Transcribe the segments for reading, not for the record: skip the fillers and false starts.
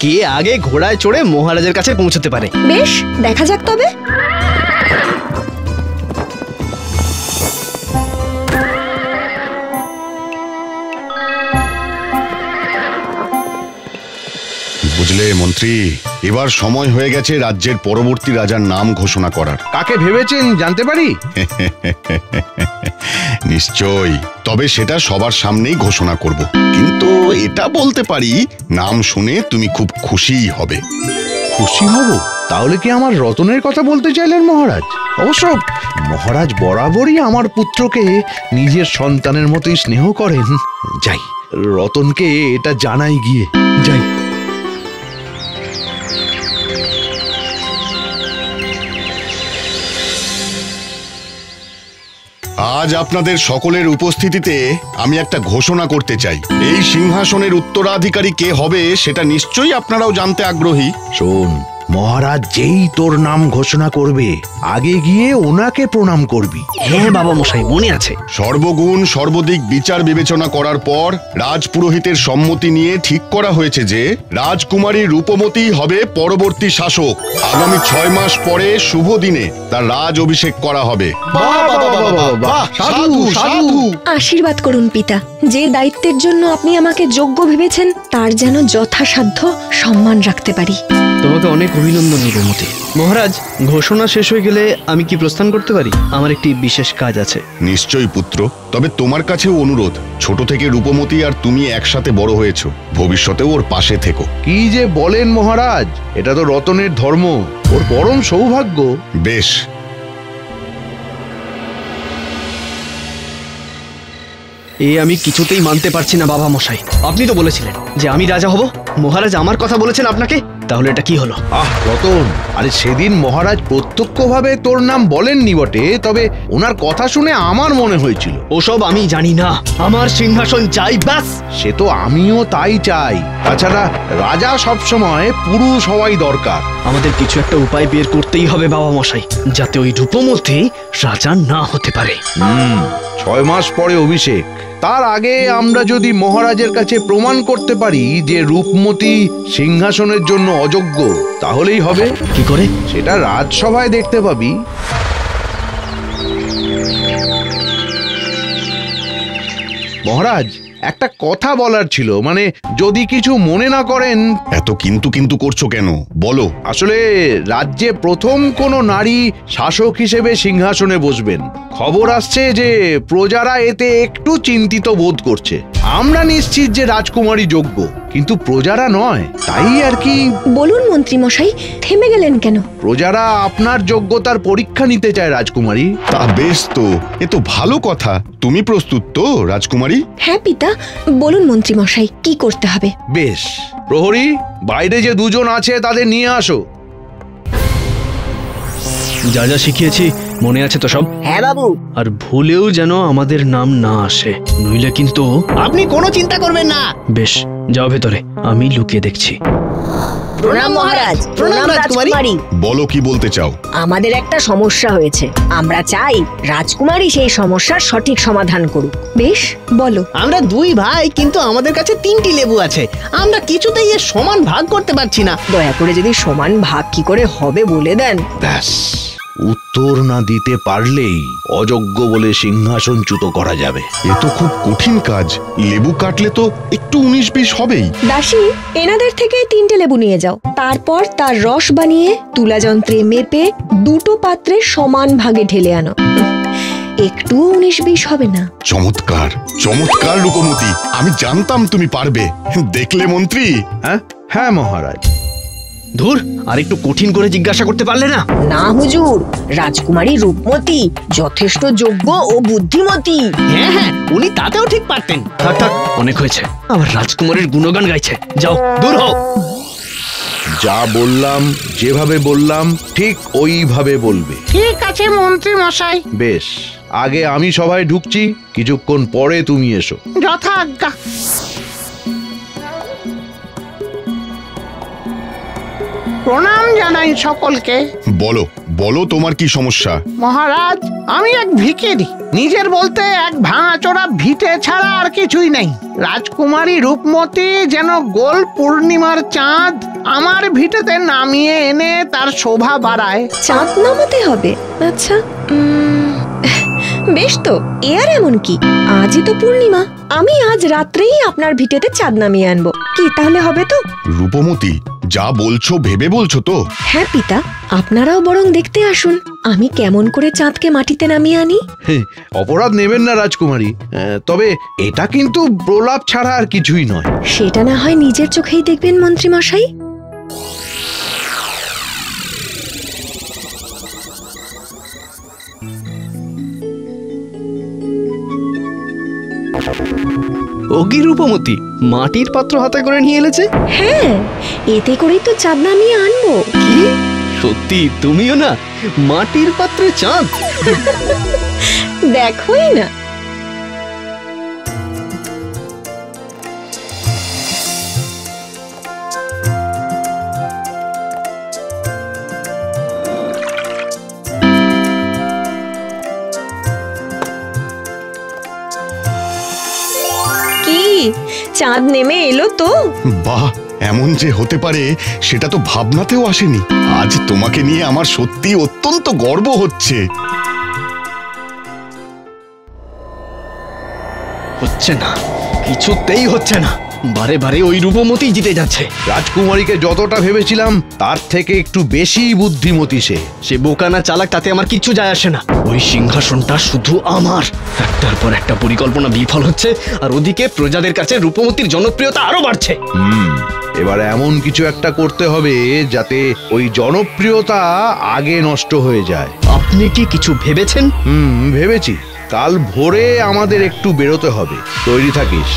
কে আগে ঘোড়ায় চড়ে মহারাজের কাছে পৌঁছতে পারে। বেশ, দেখা যাক তবে। বুঝলে মন্ত্রী, এবার সময় হয়ে গেছে রাজ্যের পরবর্তী রাজার নাম ঘোষণা করার। কাকে ভেবেছেন জানতে পারি? নিশ্চয়ই, তবে সেটা সবার সামনেই ঘোষণা করব। কিন্তু এটা বলতে পারি, নাম শুনে তুমি খুব খুশিই হবে। খুশি হব? তাহলে কি আমার রতনের কথা বলতে চাইলেন মহারাজ? অবশ্য মহারাজ বরাবরই আমার পুত্রকে নিজের সন্তানের মতোই স্নেহ করেন। যাই, রতনকে এটা জানাই গিয়ে। যাই। আজ আপনাদের সকলের উপস্থিতিতে আমি একটা ঘোষণা করতে চাই। এই সিংহাসনের উত্তরাধিকারী কে হবে সেটা নিশ্চয়ই আপনারাও জানতে আগ্রহী। শোন, মহারাজ যেই তোর নাম ঘোষণা করবে আগে গিয়ে ওনাকে প্রণাম করবি। হ্যাঁ বাবা মশাই, মনে আছে। সর্বগুণ সর্বদিক বিচার বিবেচনা করার পর রাজপুরোহিতের সম্মতি নিয়ে ঠিক করা হয়েছে যে রাজকুমারী রূপমতী হবে পরবর্তী শাসক। আগামী 6 মাস পরে শুভ দিনে তার রাজ অভিষেক করা হবে। আশীর্বাদ করুন পিতা। যে দায়িত্বের জন্য আপনি আমাকে যোগ্য ভেবেছেন তার যেন যথাসাধ্য সম্মান রাখতে পারি। তোমাকে অনেক অভিনন্দন রূপমতী। মহারাজ, ঘোষণা শেষ হয়ে গেলে আমি কি প্রস্থান করতে পারি? আমার একটি বিশেষ কাজ আছে। নিশ্চয়ই পুত্র, তবে তোমার কাছেও অনুরোধ, ছোট থেকে রূপমতী আর তুমি একসাথে বড় হয়েছো, ভবিষ্যতেও ওর পাশে থেকো। কি যে বলেন মহারাজ, এটা তো রতনের ধর্ম, ওর পরম সৌভাগ্য। বেশ, আমি কিছুতেই মানতে পারছি না বাবা মশাই। আপনি তো বলেছিলেন যে আমি রাজা হব। মহারাজ আমার কথা বলেছেন আপনাকে, তাহলে এটা কি হলো? রতন, আরে সেদিন মহারাজ প্রত্যক্ষভাবে তোর নাম বলেননি বটে, তবে ওনার কথা শুনে আমার মনে হয়েছিল। ওসব আমি জানি না, আমার সিংহাসন চাই, ব্যাস। সে তো আমিও তাই চাই। তাছাড়া রাজা সবসময় পুরুষ হওয়াই দরকার। আমাদের কিছু একটা উপায় বের করতেই হবে বাবা মশাই, যাতে ওই রূপমতী রাজা না হতে পারে। 6 মাস পরে অভিষেক, তার আগে আমরা যদি মহারাজের কাছে প্রমাণ করতে পারি যে রূপমতী সিংহাসনের জন্য অযোগ্য, তাহলেই হবে। কি করে? সেটা রাজসভায় দেখতে পাবি। মহারাজ, একটা কথা বলার ছিল, মানে যদি কিছু মনে না করেন। এত কিন্তু কিন্তু করছো কেন, বলো। আসলে রাজ্যে প্রথম কোন নারী শাসক হিসেবে সিংহাসনে বসবেন। খবর আসছে যে প্রজারা এতে একটু চিন্তিত বোধ করছে। আমরা নিশ্চিত যে রাজকুমারী যোগ্য, কিন্তু প্রজারা নয়, তাই আর কি। বলুন মন্ত্রী মশাই, থেমে গেলেন কেন? প্রজারা আপনার যোগ্যতার পরীক্ষা নিতে চায় রাজকুমারী। তা বেশ তো, এ তো ভালো কথা। তুমি প্রস্তুত তো রাজকুমারী? হ্যাঁ পিতা, বলুন মন্ত্রী মশাই, কি করতে হবে? বেশ, প্রহরী, বাইরে যে দুজন আছে তাদের নিয়ে আসো। যা যা শিখিয়েছি মনে আছে তো সব? হ্যাঁ বাবু। আর ভুলেও যেন আমাদের নাম না আসে, নইলে কিন্তু। আপনি কোনো চিন্তা করবেন না। বেশ, যাও ভেতরে, আমি লুকিয়ে দেখছি। প্রণাম মহারাজ। প্রণাম রাজকুমারী। বলো, কি বলতে চাও? আমাদের একটা সমস্যা হয়েছে, আমরা চাই রাজকুমারী সেই সমস্যার সঠিক সমাধান করুক। বেশ, বলো। আমরা 2 ভাই, কিন্তু আমাদের কাছে 3টি লেবু আছে। আমরা কিছুতেই এর সমান ভাগ করতে পারছি না। দয়া করে যদি সমান ভাগ কি করে হবে বলে দেন। ব্যাস, উত্তর না দিতে পারলেই অযোগ্য বলে সিংহাসনচ্যুত করা যাবে। এ তো খুব কঠিন কাজ। লেবু কাটলে তো একটু 19-20 হবেই। দাসী, এনাদের থেকে 3টে লেবু নিয়ে যাও। তারপর তার রস বানিয়ে তুলা যন্ত্রে মেপে 2টো পাত্রে সমান ভাগে ঢেলে আনো। একটু 19-20 হবে না। চমৎকার, চমৎকার রূপমতী, আমি জানতাম তুমি পারবে। দেখলে মন্ত্রী? হ্যাঁ মহারাজ। ধুর, আর একটু কঠিন করে জিজ্ঞাসা করতে পারলে না? না হুজুর, রাজকুমারী রূপমতী যথেষ্ট যোগ্য ও বুদ্ধিমতী। হ্যাঁ হ্যাঁ, উনি তাতেও ঠিক পারতেন। থাক থাক, অনেক হয়েছে। আবার রাজকুমারীর গুণগান গাইছে। যাও, দূর হও। যা বললাম, যেভাবে বললাম ঠিক ওইভাবে বলবে। ঠিক আছে মন্ত্রী মশাই। বেশ, আগে আমি সভায় ঢুকছি, কিছুক্ষণ পরে তুমি এসো। যথা আজ্ঞা। প্রণাম জানাই সকলকে। বলো বলো, তোমার কি সমস্যা? মহারাজ, আমি এক ভিখিরি। নিজের বলতে এক ভাঙাচোরা ভিটে ছাড়া আর কিছুই নেই। রাজকুমারী রূপমতী যেন গোল পূর্ণিমার চাঁদ আমার ভিটেতে নামিয়ে এনে তার শোভা বাড়ায়। চাঁদ নামাতে হবে? আচ্ছা, বেশ তো, এ আর এমন কি, আজই তো পূর্ণিমা, আমি আজ রাত্রেই আপনার ভিটেতে চাঁদ নামিয়ে আনবো। কি তাহলে হবে তো? রূপমতি, যা বলছো ভেবে বলছো তো? হ্যাঁ পিতা, আপনারাও বরং দেখতে আসুন আমি কেমন করে চাঁদকে মাটিতে নামিয়ে আনি। অপরাধ নেবেন না রাজকুমারী, তবে এটা কিন্তু প্রলাপ ছাড়া আর কিছুই নয়। সেটা না হয় নিজের চোখেই দেখবেন মন্ত্রী মশাই। ওগি রূপমতি মাটির পাত্র হাতে করে নিয়ে এলেছে। হ্যাঁ, এতে করেই তো চাঁদ নামিয়ে আনবো। কি সত্যি তুমিও না মাটির পাত্রে চাঁদ? দেখোই না। কি চাঁদ নেমে এলো তো? বাহ, এমন যে হতে পারে সেটা তো ভাবনাতেও আসেনি। আজ তোমাকে নিয়ে আমার সত্যি অত্যন্ত গর্ব হচ্ছে। হচ্ছে না, কিছুতেই হচ্ছে না, বারে বারে ওই রূপমতি জিতে যাচ্ছে। রাজকুমারীকে যতটা ভেবেছিলাম তার থেকে একটু বেশি বুদ্ধিমতী সে। সে বোকা না চালাক তাতে আমার কিচ্ছু যায় আসে না, ওই সিংহাসনটা শুধু আমার। একটার পর একটা পরিকল্পনা বিফল হচ্ছে, আর ওদিকে প্রজাদের কাছে রূপমতির জনপ্রিয়তা আরো বাড়ছে। এবার এমন কিছু একটা করতে হবে যাতে ওই জনপ্রিয়তা আগে নষ্ট হয়ে যায়। আপনি কি কিছু ভেবেছেন? ভেবেছি। কাল ভোরে আমাদের একটু বেরোতে হবে, তৈরি থাকিস।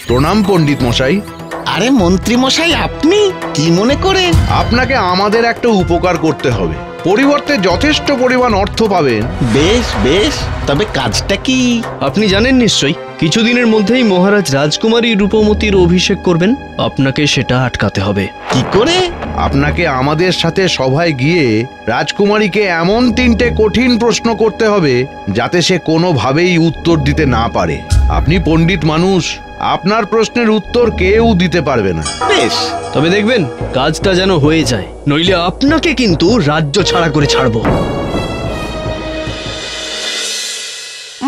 প্রণাম পণ্ডিত মশাই। আরে মন্ত্রী মশাই, আপনি কি মনে করে? আপনাকে আমাদের একটা উপকার করতে হবে, পরিবর্তে যথেষ্ট পরিমাণ অর্থ পাবেন। বেশ বেশ, তবে কাজটা কি? আপনি জানেন নিশ্চয়ই, কিছুদিনের মধ্যেই মহারাজ রাজকুমারী রূপমতির অভিষেক করবেন। আপনাকে সেটা আটকাতে হবে। কি করে? আপনাকে আমাদের সাথে সভায় গিয়ে রাজকুমারীকে এমন 3টে কঠিন প্রশ্ন করতে হবে যাতে সে কোনোভাবেই উত্তর দিতে না পারে। আপনি পণ্ডিত মানুষ, আপনার প্রশ্নের উত্তর কেউ দিতে পারবে না। বেশ, তবে দেখবেন কাজটা যেন হয়ে যায়, নইলে আপনাকে কিন্তু রাজ্য ছাড়া করে ছাড়বো।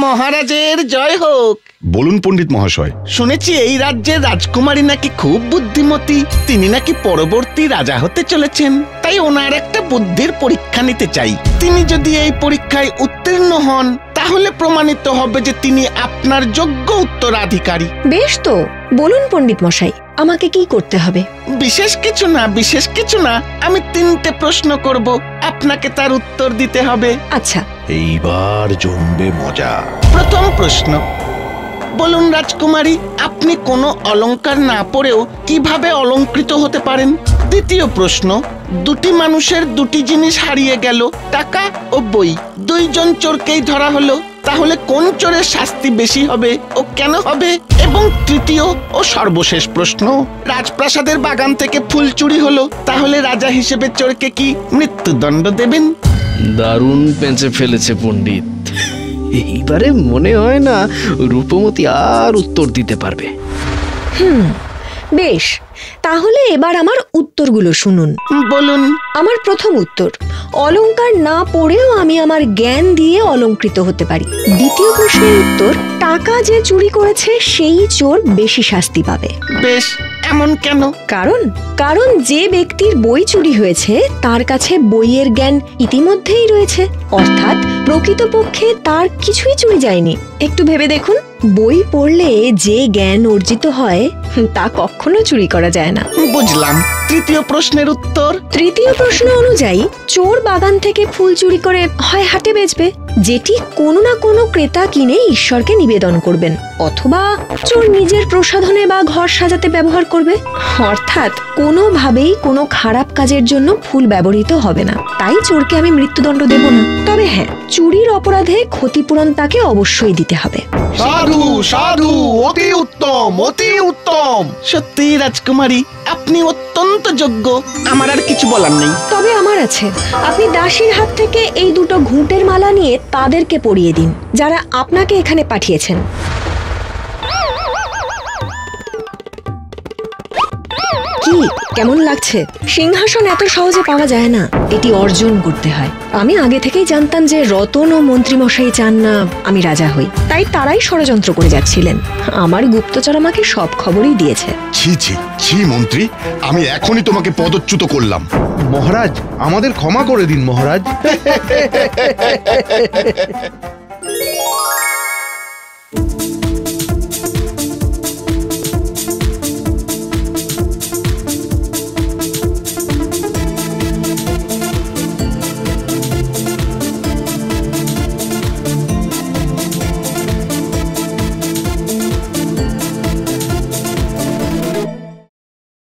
মহারাজের জয় হোক। বলুন পণ্ডিত মহাশয়। শুনেছি এই রাজ্যের রাজকুমারী নাকি খুব বুদ্ধিমতী, তিনি নাকি পরবর্তী রাজা হতে চলেছেন। তাই ওনার একটা বুদ্ধির পরীক্ষা নিতে চাই। তিনি যদি এই পরীক্ষায় উত্তীর্ণ হন তাহলে প্রমাণিত হবে যে তিনি আপনার যোগ্য উত্তরাধিকারী। বেশ তো, বলুন পণ্ডিত মশাই, আমাকে কি করতে হবে? বিশেষ কিছু না, বিশেষ কিছু না। আমি 3টে প্রশ্ন করব, আপনাকে তার উত্তর দিতে হবে। আচ্ছা। এইবার জমবে মজা। প্রথম প্রশ্ন, বলুন রাজকুমারী, আপনি কোনো অলংকার না পরেও কিভাবে অলংকৃত হতে পারেন? দ্বিতীয় প্রশ্ন, 2টি মানুষের 2টি জিনিস হারিয়ে গেল, টাকা ও বই। 2জন চোরকেই ধরা হলো, তাহলে কোন চোরের শাস্তি বেশি হবে ও কেন হবে? এবং তৃতীয় ও সর্বশেষ প্রশ্ন, রাজপ্রাসাদের বাগান থেকে ফুল চুরি হলো, তাহলে রাজা হিসেবে চোরকে কি মৃত্যুদণ্ড দেবেন? দারুণ পেঁচে ফেলেছে পণ্ডিত। এইবারে মনে হয় না রূপমতি আর উত্তর দিতে পারবে। বেশ, তাহলে এবার আমার উত্তরগুলো শুনুন। বলুন। আমার প্রথম উত্তর, অলংকার না পড়েও আমি আমার জ্ঞান দিয়ে অলংকৃত হতে পারি। দ্বিতীয় প্রশ্নের উত্তর, টাকা যে চুরি করেছে সেই চোর বেশি শাস্তি পাবে। বেশ, এমন কেন? কারণ যে ব্যক্তির বই চুরি হয়েছে তার কাছে বইয়ের জ্ঞান ইতিমধ্যেই রয়েছে, অর্থাৎ প্রকৃতপক্ষে তার কিছুই চুরি যায়নি। একটু ভেবে দেখুন, বই পড়লে যে জ্ঞান অর্জিত হয় তা কখনো চুরি করা যায় না। বুঝলাম। তৃতীয় প্রশ্নের উত্তর? তৃতীয় প্রশ্ন অনুযায়ী চোর বাগান থেকে ফুল চুরি করে হয় হাটে বেচবে, যেটি কোনো না কোনো ক্রেতা কিনে ঈশ্বরকে নিবেদন করবেন, অথবা চোর নিজের প্রসাধনে বা ঘর সাজাতে ব্যবহার করবে। অর্থাৎ কোনোভাবেই কোনো খারাপ কাজের জন্য ফুল ব্যবহৃত হবে না। তাই চোরকে আমি মৃত্যুদণ্ড দেব না। তবে হ্যাঁ, চুরির অপরাধে ক্ষতিপূরণ তাকে অবশ্যই দিতে হবে। সাধু সাধু, অতি উত্তম, অতি উত্তম। সত্যি রাজকুমারী, আপনি অত্যন্ত যোগ্য। আমার আর কিছু বলার নেই। তবে আমার আছে। আপনি দাসীর হাত থেকে এই 2টো ঘুঁটের মালা নিয়ে তাদেরকে পরিয়ে দিন, যারা আপনাকে এখানে পাঠিয়েছেন। কেমন লাগছে? সিংহাসন এত সহজে পাওয়া যায় না, এটি অর্জন করতে হয়। আমি আগে থেকেই জানতাম যে রতন ও মন্ত্রীমশাই চান না আমি রাজা হই, তাই তারাই ষড়যন্ত্র করে যাচ্ছিলেন। আমার গুপ্তচর আমাকে সব খবরই দিয়েছে। ছি ছি ছি মন্ত্রী, আমি এখনই তোমাকে পদচ্যুত করলাম। মহারাজ, আমাদের ক্ষমা করে দিন মহারাজ।